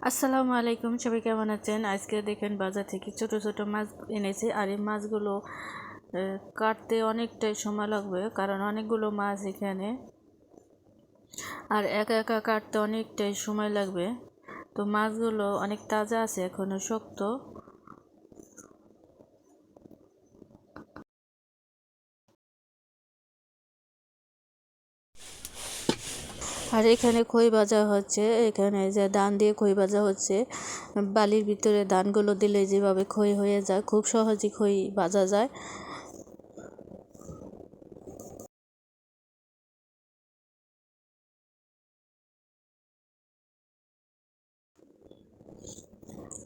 আসসালামু আলাইকুম, সবাই কেমন আছেন? আজকে দেখেন বাজার থেকে ছোট ছোট মাছ এনেছি। আর এই মাছগুলো কাটতে অনেকটাই সময় লাগবে, কারণ অনেকগুলো মাছ এখানে, আর একা একা কাটতে অনেকটাই সময় লাগবে। তো মাছগুলো অনেক তাজা আছে, এখনো শক্ত। আর এখানে খই ভাজা হচ্ছে, এখানে যে ধান দিয়ে খই ভাজা হচ্ছে। বালির ভিতরে ধানগুলো দিলে যেভাবে খই হয়ে যায়, খুব সহজে খই ভাজা যায়।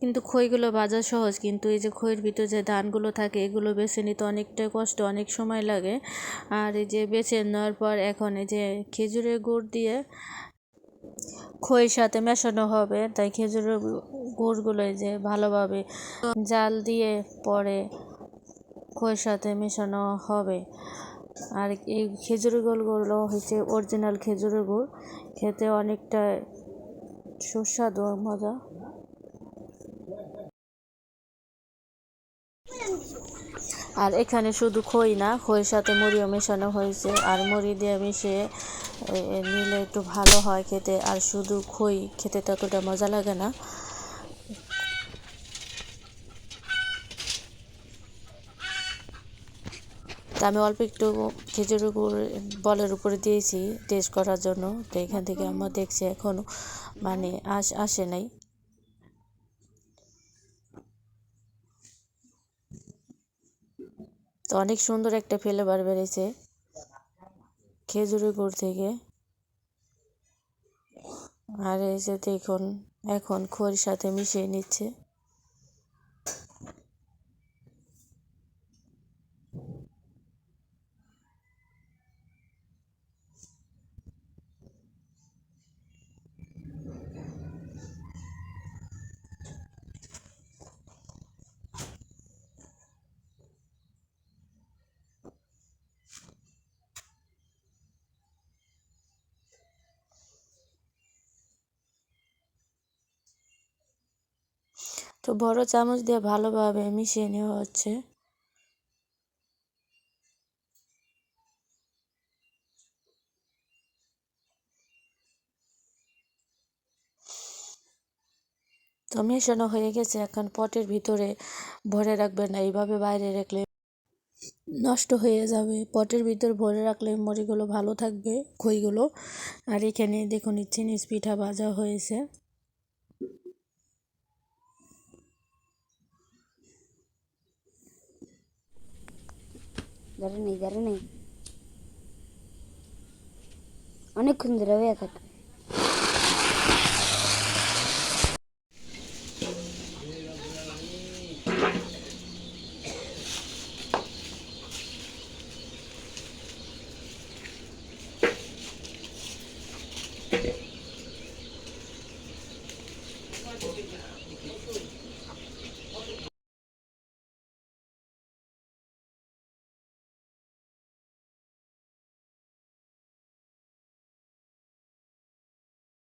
কিন্তু খইগুলো ভাজা সহজ, কিন্তু এই যে খইয়ের ভিতরে যে ধানগুলো থাকে এগুলো বেছে নিতে অনেকটাই কষ্ট, অনেক সময় লাগে। আর এই যে বেছে নেওয়ার পর এখন এই যে খেজুরের গুড় দিয়ে খইয়ের সাথে মেশানো হবে, তাই খেজুরের গুড়গুলো এই যে ভালোভাবে জাল দিয়ে পরে খইয়ের সাথে মেশানো হবে। আর এই খেজুরের গুড়গুলো হচ্ছে অরিজিনাল খেজুরের গুড়, খেতে অনেকটা সুস্বাদু মজা। আর এখানে শুধু খই না, খইয়ের সাথে মুড়িও মেশানো হয়েছে, আর মুড়ি দিয়ে মিশিয়ে নিলে একটু ভালো হয় খেতে। আর শুধু খই খেতে ততটা মজা লাগে না। তা আমি অল্প একটু খেজুরের গুড় বলের উপরে দিয়েছি টেস্ট করার জন্য। তো এখান থেকে আমার দেখছি এখনও মানে আসে নাই। তো অনেক সুন্দর একটা ফ্লেভার বেরিয়েছে খেজুরের গুড় থেকে। আর এই যে দেখুন, এখন খইয়ের সাথে মিশিয়ে নিচ্ছে। তো বড় চামচ দিয়ে ভালোভাবে মিশিয়ে নেওয়া হচ্ছে। তো মেশানো হয়ে গেছে, এখন পটের ভিতরে ভরে রাখবেন না, এইভাবে বাইরে রাখলে নষ্ট হয়ে যাবে। পটের ভিতর ভরে রাখলে মুড়িগুলো ভালো থাকবে, খইগুলো। আর এখানে দেখুন চিনি পিঠা ভাজা হয়েছে। ধরে নেই অনেকক্ষণ ধরে হয়ে থাকে।